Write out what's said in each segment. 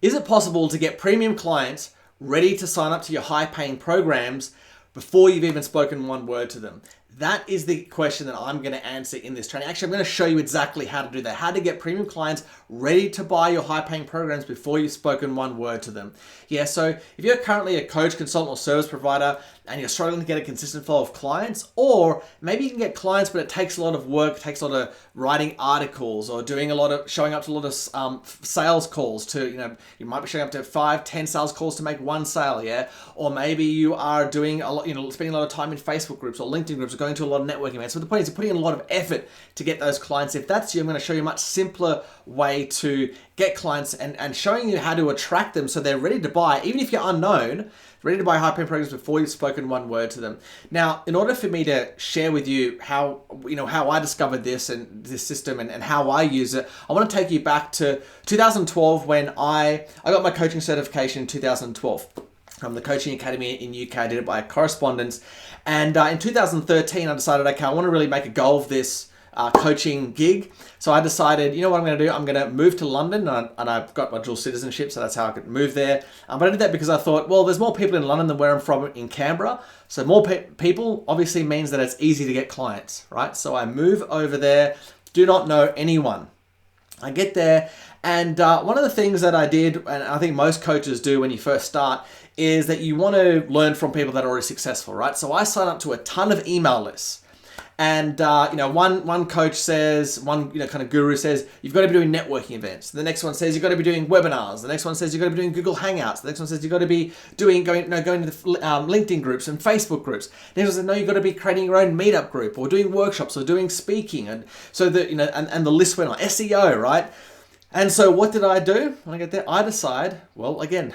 Is it possible to get premium clients ready to sign up to your high paying programs before you've even spoken one word to them? That is the question that I'm going to answer in this training. Actually, I'm going to show you exactly how to do that, how to get premium clients ready to buy your high paying programs before you've spoken one word to them. Yeah, so if you're currently a coach, consultant, or service provider and you're struggling to get a consistent flow of clients, or maybe you can get clients, but it takes a lot of work, it takes a lot of writing articles or doing a lot of showing up to a lot of sales calls to, you might be showing up to 5, 10 sales calls to make one sale, yeah? Or maybe you are doing a lot, spending a lot of time in Facebook groups or LinkedIn groups or going to a lot of networking events. So the point is you're putting in a lot of effort to get those clients. If that's you, I'm going to show you a much simpler way to get clients and showing you how to attract them so they're ready to buy, even if you're unknown, ready to buy high paying programs before you've spoken one word to them. Now, in order for me to share with you how I discovered this and this system and how I use it, I want to take you back to 2012 when I got my coaching certification in 2012. From the Coaching Academy in UK. I did it by correspondence. And in 2013, I decided, okay, I want to really make a goal of this coaching gig. So I decided, you know what I'm going to do? I'm going to move to London, and I've got my dual citizenship, so that's how I could move there. But I did that because I thought, well, there's more people in London than where I'm from in Canberra. So more people obviously means that it's easy to get clients, right? So I move over there, do not know anyone. I get there, and one of the things that I did, and I think most coaches do when you first start, is that you want to learn from people that are already successful, right? So I sign up to a ton of email lists. And one coach says, one kind of guru says, you've got to be doing networking events. The next one says you've got to be doing webinars. The next one says you've got to be doing Google Hangouts. The next one says you've got to be going to the LinkedIn groups and Facebook groups. The next one says no, you've got to be creating your own meetup group or doing workshops or doing speaking. And so and the list went on SEO, right? And so what did I do when I get there? I decide, well, again,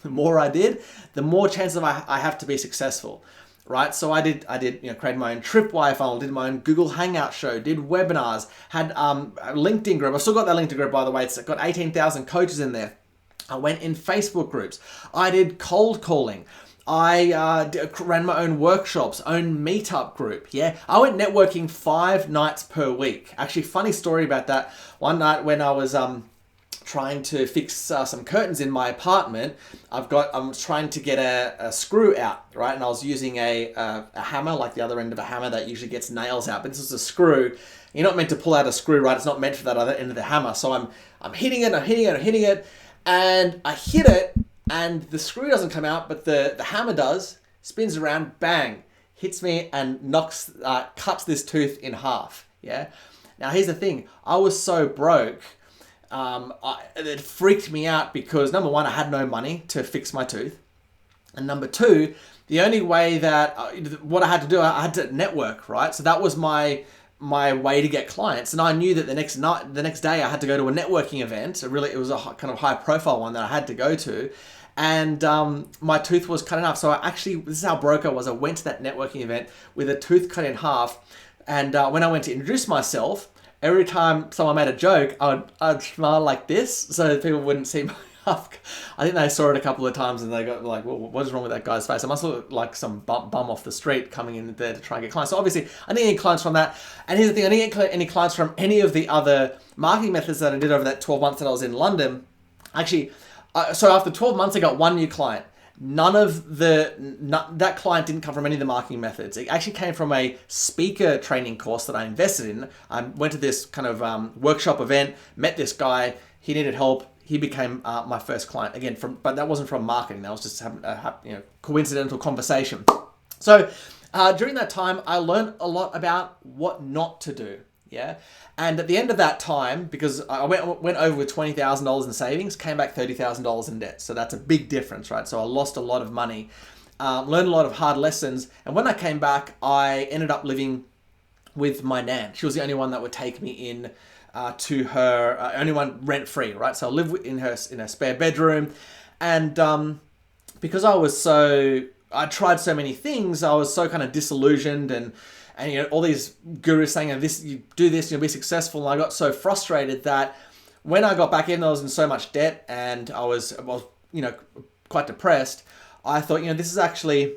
the more I did, the more chances I have to be successful, right? So I did, created my own Tripwire funnel, did my own Google Hangout show, did webinars, had a LinkedIn group. I still got that LinkedIn group, by the way. It's got 18,000 coaches in there. I went in Facebook groups. I did cold calling. I ran my own workshops, own meetup group. Yeah, I went networking 5 nights per week. Actually, funny story about that. One night when I was trying to fix some curtains in my apartment, I'm trying to get a screw out, right? And I was using a hammer, like the other end of a hammer that usually gets nails out. But this is a screw. You're not meant to pull out a screw, right? It's not meant for that other end of the hammer. So I'm hitting it, and I hit it. And the screw doesn't come out, but the hammer does, spins around, bang, hits me and cuts this tooth in half, yeah? Now, here's the thing. I was so broke, it freaked me out because, number one, I had no money to fix my tooth. And number two, the only way that, what I had to do, I had to network, right? So that was my way to get clients. And I knew that the next day I had to go to a networking event. It was a kind of high profile one that I had to go to. And my tooth was cut in half. So this is how broke I was. I went to that networking event with a tooth cut in half. And when I went to introduce myself, every time someone made a joke, I'd smile like this so that people wouldn't see my half. I think they saw it a couple of times and they got like, well, what is wrong with that guy's face? I must look like some bum off the street coming in there to try and get clients. So obviously, I didn't get clients from that. And here's the thing, I didn't get any clients from any of the other marketing methods that I did over that 12 months that I was in London. Actually, so after 12 months, I got one new client. That client didn't come from any of the marketing methods. It actually came from a speaker training course that I invested in. I went to this kind of workshop event, met this guy. He needed help. He became my first client again. But that wasn't from marketing. That was just a coincidental conversation. So during that time, I learned a lot about what not to do. Yeah. And at the end of that time, because I went over with $20,000 in savings, came back $30,000 in debt. So that's a big difference, right? So I lost a lot of money, learned a lot of hard lessons. And when I came back, I ended up living with my nan. She was the only one that would take me in to her, only one rent free, right? So I lived in her spare bedroom. And because I tried so many things, I was so kind of disillusioned and all these gurus saying, you do this, you'll be successful. And I got so frustrated that when I got back in, I was in so much debt and I was quite depressed. I thought, this is actually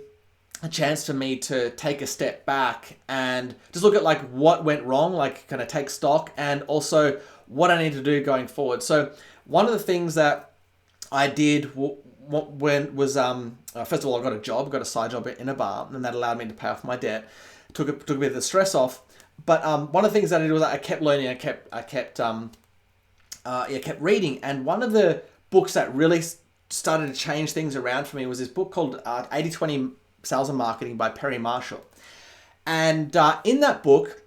a chance for me to take a step back and just look at like what went wrong, like kind of take stock and also what I need to do going forward. So one of the things that I did what when was first of all, I got a side job in a bar, and that allowed me to pay off my debt. Took a bit of the stress off. But one of the things that I did was I kept learning. I kept reading. And one of the books that really started to change things around for me was this book called 80/20 Sales and Marketing by Perry Marshall. And in that book,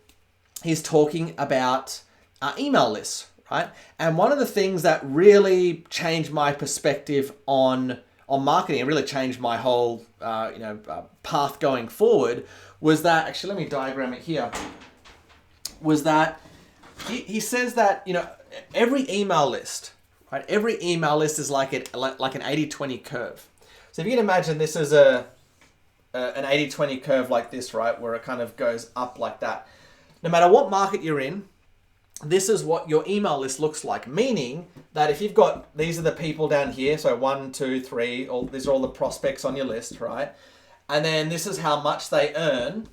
he's talking about email lists, right? And one of the things that really changed my perspective on marketing, and really changed my whole path going forward, was that, actually let me diagram it here, was that he says that, every email list, right? Every email list is like an 80/20 curve. So if you can imagine this is an 80/20 curve like this, right? Where it kind of goes up like that. No matter what market you're in, this is what your email list looks like. Meaning that if you've got, these are the people down here. So 1, 2, 3, these are all the prospects on your list, right? And then this is how much they earn,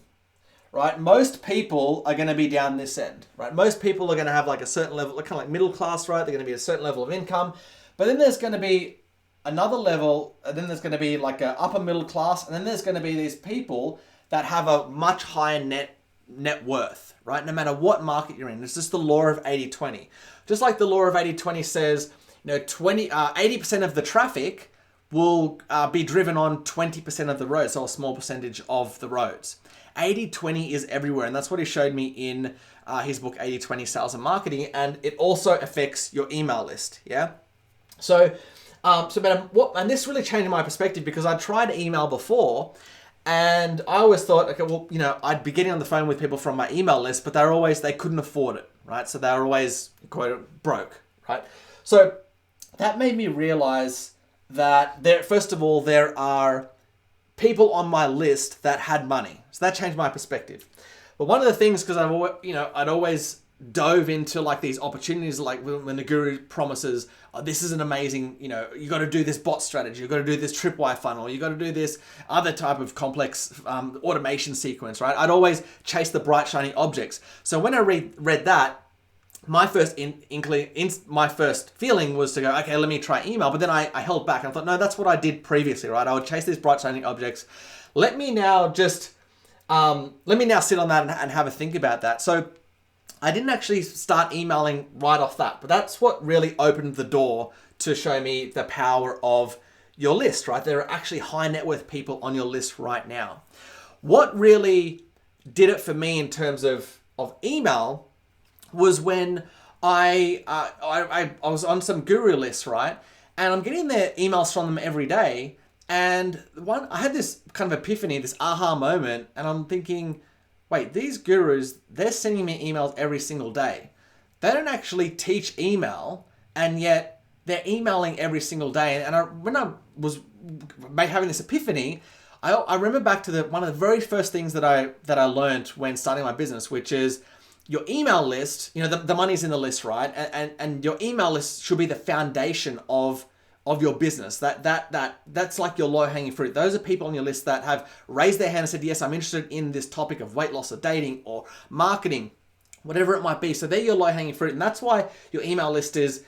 right? Most people are going to be down this end, right? Most people are going to have like a certain level, kind of like middle class, right? They're going to be a certain level of income. But then there's going to be another level, and then there's going to be like a upper middle class, and then there's going to be these people that have a much higher net worth, right? No matter what market you're in. It's just the law of 80/20. Just like the law of 80/20 says, 80% of the traffic will be driven on 20% of the roads, so a small percentage of the roads. 80/20 is everywhere, and that's what he showed me in his book 80/20 Sales and Marketing, and it also affects your email list, yeah? And this really changed my perspective, because I tried email before, and I always thought, okay, well, I'd be getting on the phone with people from my email list, but they couldn't afford it, right? So they were always, quote, broke, right? So that made me realize that first of all, there are people on my list that had money. So that changed my perspective. But one of the things, because I'd always dove into like these opportunities, like when the guru promises, this is an amazing, you got to do this bot strategy, you got to do this tripwire funnel, you got to do this other type of complex automation sequence, right? I'd always chase the bright shiny objects. So when I read that, my first my first feeling was to go, okay, let me try email. But then I held back and I thought, no, that's what I did previously, right? I would chase these bright shining objects. Let me now sit on that and have a think about that. So I didn't actually start emailing right off that, but that's what really opened the door to show me the power of your list, right? There are actually high net worth people on your list right now. What really did it for me in terms of email was when I was on some guru lists, right? And I'm getting their emails from them every day. And I had this kind of epiphany, this aha moment, and I'm thinking, wait, these gurus, they're sending me emails every single day. They don't actually teach email, and yet they're emailing every single day. And when I was having this epiphany, I remember back to one of the very first things that I learned when starting my business, which is your email list. The money's in the list, right? And your email list should be the foundation of your business. That's like your low-hanging fruit. Those are people on your list that have raised their hand and said, yes, I'm interested in this topic of weight loss or dating or marketing, whatever it might be. So they're your low-hanging fruit. And that's why your email list is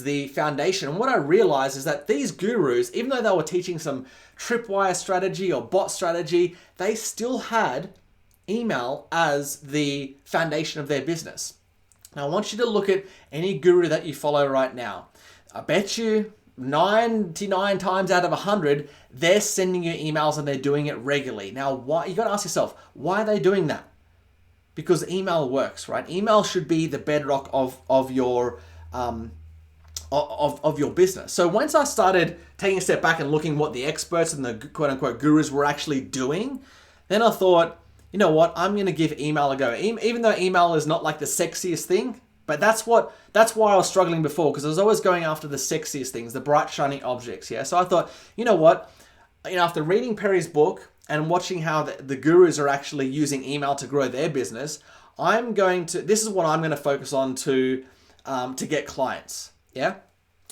the foundation. And what I realized is that these gurus, even though they were teaching some tripwire strategy or bot strategy, they still had email as the foundation of their business. Now, I want you to look at any guru that you follow right now. I bet you 99 times out of 100, they're sending you emails and they're doing it regularly. Now, why? You got to ask yourself, why are they doing that? Because email works, right? Email should be the bedrock of your your business. So once I started taking a step back and looking what the experts and the quote unquote gurus were actually doing, then I thought, you know what? I'm going to give email a go. Even though email is not like the sexiest thing, but that's why I was struggling before, because I was always going after the sexiest things, the bright shiny objects. Yeah. So I thought, you know what? After reading Perry's book and watching how the gurus are actually using email to grow their business, this is what I'm going to focus on to get clients. Yeah.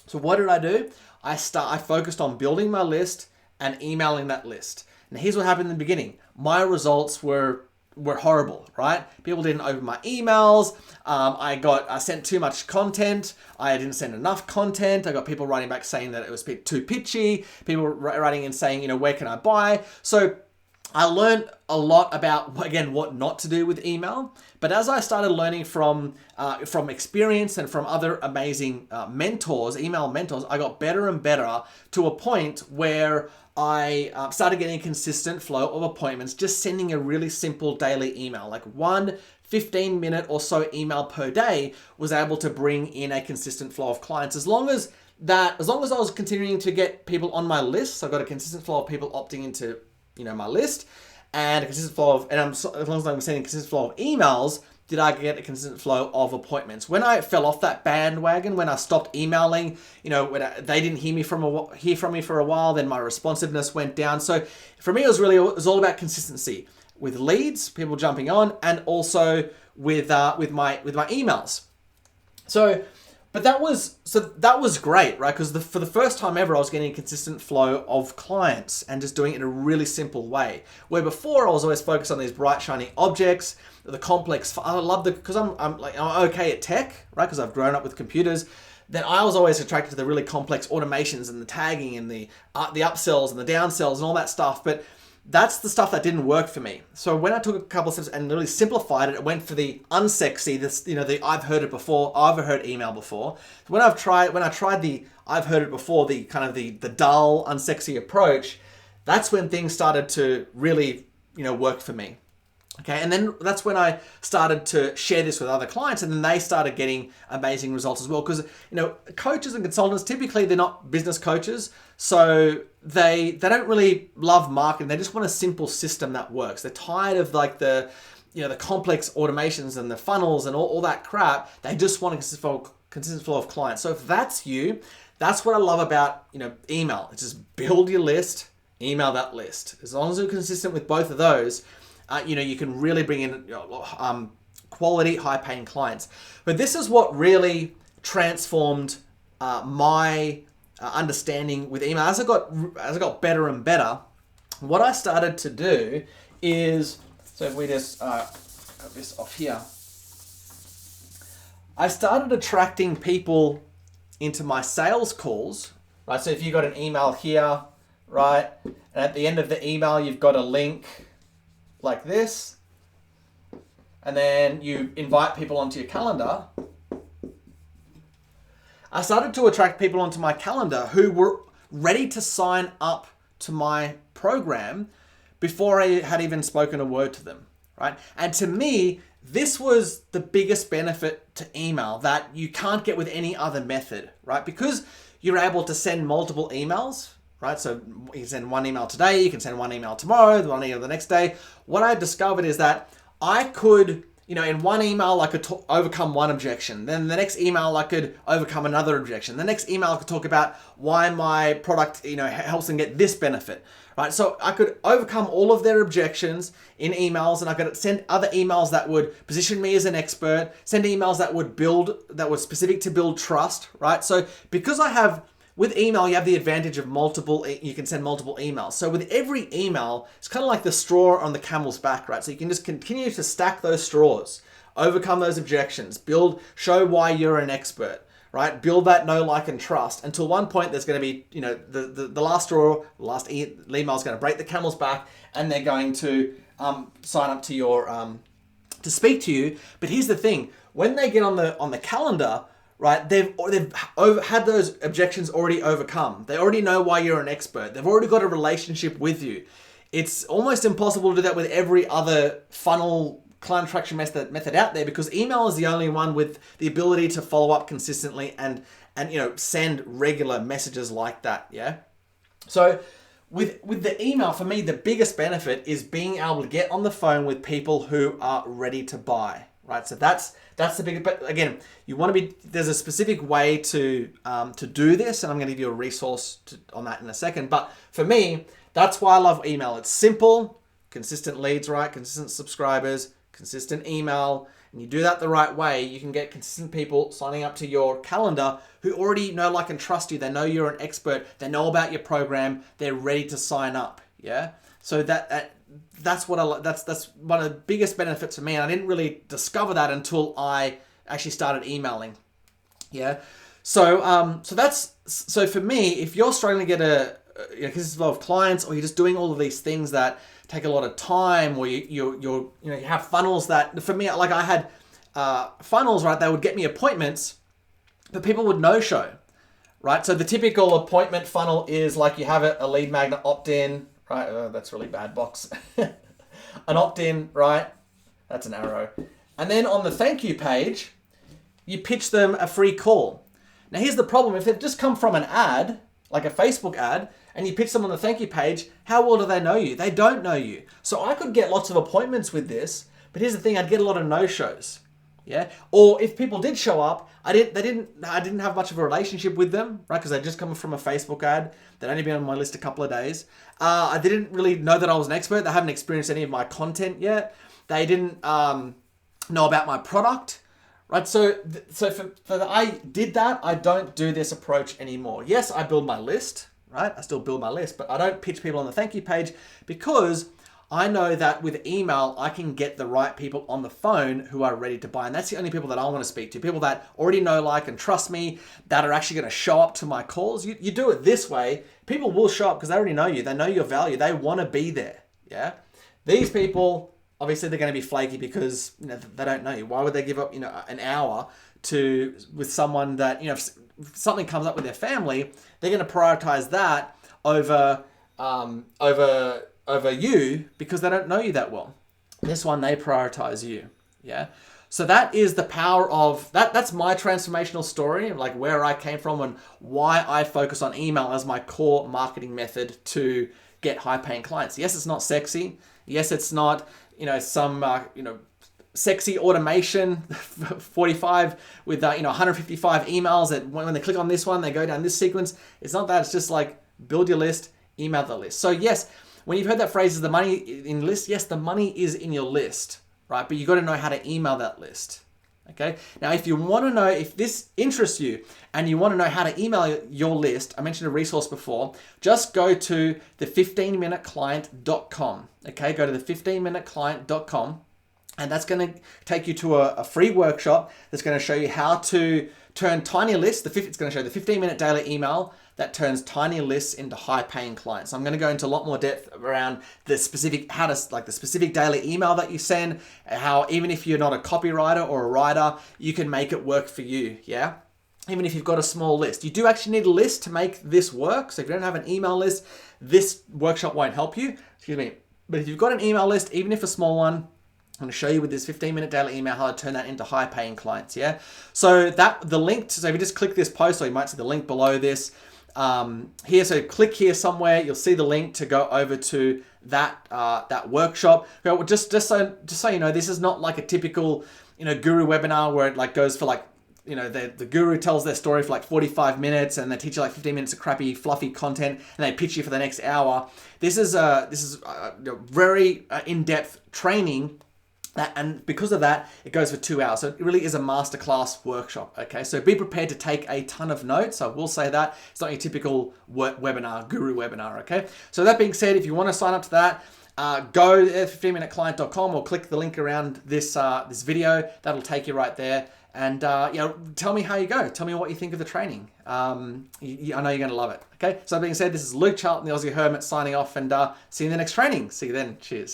So what did I do? I focused on building my list and emailing that list. And here's what happened in the beginning. My results were were horrible, right? People didn't open my emails. I sent too much content. I didn't send enough content. I got people writing back saying that it was too pitchy. People writing in saying, where can I buy? So I learned a lot about, again, what not to do with email. But as I started learning from experience and from other amazing mentors, email mentors, I got better and better to a point where I started getting a consistent flow of appointments, just sending a really simple daily email, like one 15-minute or so email per day was able to bring in a consistent flow of clients. As long as I was continuing to get people on my list, so I got a consistent flow of people opting into my list, and a consistent flow of, as long as I'm sending a consistent flow of emails, did I get a consistent flow of appointments. When I fell off that bandwagon, when I stopped emailing, when they didn't hear from me for a while, then my responsiveness went down. So for me, it was all about consistency with leads, people jumping on, and also with my emails. But that was great, right? Because for the first time ever, I was getting a consistent flow of clients and just doing it in a really simple way. Where before I was always focused on these bright, shiny objects, the complex. I love because I'm okay at tech, right? Because I've grown up with computers. Then I was always attracted to the really complex automations and the tagging and the upsells and the downsells and all that stuff. But that's the stuff that didn't work for me. So when I took a couple of steps and really simplified it, it went for the unsexy, the I've heard it before, I've heard email before. So when I tried the I've heard it before, the kind of the dull, unsexy approach, that's when things started to really, work for me. Okay, and then that's when I started to share this with other clients, and then they started getting amazing results as well. Because coaches and consultants, typically they're not business coaches, so they don't really love marketing. They just want a simple system that works. They're tired of the complex automations and the funnels and all that crap. They just want a consistent flow of clients. So if that's you, that's what I love about email. It's just build your list, email that list. As long as you're consistent with both of those, you can really bring in quality, high-paying clients. But this is what really transformed my understanding with email. As I got better and better, what I started to do is, so if we just cut this off here, I started attracting people into my sales calls, right? So if you got an email here, right, and at the end of the email you've got a link like this, and then you invite people onto your calendar. I started to attract people onto my calendar who were ready to sign up to my program before I had even spoken a word to them, right? And to me, this was the biggest benefit to email that you can't get with any other method, right? Because you're able to send multiple emails, right? So you can send one email today, you can send one email tomorrow, one email the next day. What I discovered is that I could, in one email, I could overcome one objection. Then the next email, I could overcome another objection. The next email, I could talk about why my product, helps them get this benefit, right? So I could overcome all of their objections in emails, and I could send other emails that would position me as an expert, send emails that were specific to build trust, right? So because with email, you have the advantage of you can send multiple emails. So with every email, it's kind of like the straw on the camel's back, right? So you can just continue to stack those straws, overcome those objections, show why you're an expert, right? Build that know, like, and trust until one point there's going to be, the last straw, the last email is going to break the camel's back, and they're going to sign up to to speak to you. But here's the thing: when they get on the calendar, right, they've had those objections already overcome. They already know why you're an expert. They've already got a relationship with you. It's almost impossible to do that with every other funnel client attraction method out there, because email is the only one with the ability to follow up consistently and send regular messages like that. Yeah. So with the email, for me, the biggest benefit is being able to get on the phone with people who are ready to buy. Right, so that's the big. But again, there's a specific way to do this, and I'm going to give you a resource on that in a second. But for me, that's why I love email. It's simple, consistent leads, right? Consistent subscribers, consistent email, and you do that the right way, you can get consistent people signing up to your calendar who already know, like, and trust you. They know you're an expert. They know about your program. They're ready to sign up. Yeah. So that's what that's one of the biggest benefits for me. And I didn't really discover that until I actually started emailing. Yeah. So so for me, if you're struggling to get because it's a lot of clients, or you're just doing all of these things that take a lot of time, or you have funnels that, for me, like I had funnels, right? They would get me appointments, but people would no-show, right? So the typical appointment funnel is like you have a lead magnet opt-in, right? Oh, that's really bad box. An opt-in, right? That's an arrow. And then on the thank you page, you pitch them a free call. Now here's the problem. If they've just come from an ad, like a Facebook ad, and you pitch them on the thank you page, how well do they know you? They don't know you. So I could get lots of appointments with this, but here's the thing, I'd get a lot of no-shows. Yeah. Or if people did show up, I didn't have much of a relationship with them, right? Because they'd just come from a Facebook ad. They'd only been on my list a couple of days. I didn't really know that I was an expert. They haven't experienced any of my content yet. They didn't know about my product, right? So I did that. I don't do this approach anymore. Yes, I build my list, right? I still build my list, but I don't pitch people on the thank you page, because I know that with email, I can get the right people on the phone who are ready to buy. And that's the only people that I want to speak to. People that already know, like, and trust me, that are actually going to show up to my calls. You do it this way, people will show up because they already know you. They know your value. They want to be there. Yeah. These people, obviously, they're going to be flaky because they don't know you. Why would they give up an hour with someone that, if something comes up with their family, they're going to prioritize that over you because they don't know you that well. This one, they prioritize you. Yeah. So that is the power of that. That's my transformational story, like where I came from and why I focus on email as my core marketing method to get high paying clients. Yes, it's not sexy. Yes, it's not, some, sexy automation 45 with 155 emails that when they click on this one, they go down this sequence. It's not that. It's just like build your list, email the list. So yes, when you've heard that phrase, is the money in list? Yes, the money is in your list, right? But you got to know how to email that list. Okay. Now, if you want to know if this interests you and you want to know how to email your list, I mentioned a resource before, just go to the15minuteclient.com. Okay. Go to the15minuteclient.com. And that's going to take you to a free workshop that's going to show you how to turn tiny lists. It's going to show the 15-minute daily email that turns tiny lists into high-paying clients. So I'm going to go into a lot more depth around the specific, the specific daily email that you send, how even if you're not a copywriter or a writer, you can make it work for you. Yeah. Even if you've got a small list, you do actually need a list to make this work. So if you don't have an email list, this workshop won't help you. Excuse me. But if you've got an email list, even if a small one, I'm going to show you with this 15-minute daily email how to turn that into high-paying clients. Yeah. So the link. So if you just click this post, or you might see the link below this here. So click here somewhere. You'll see the link to go over to that workshop. Just so you know, this is not like a typical guru webinar where it goes for the guru tells their story for 45 minutes and they teach you 15 minutes of crappy, fluffy content and they pitch you for the next hour. This is very in-depth training. And because of that, it goes for 2 hours. So it really is a masterclass workshop. Okay, so be prepared to take a ton of notes. I will say that it's not your typical webinar, guru webinar. Okay, so that being said, if you want to sign up to that, go to 15minuteclient.com or click the link around this video. That'll take you right there. And tell me how you go. Tell me what you think of the training. I know you're going to love it. Okay, so that being said, this is Luke Charlton, the Aussie Hermit, signing off, and see you in the next training. See you then. Cheers.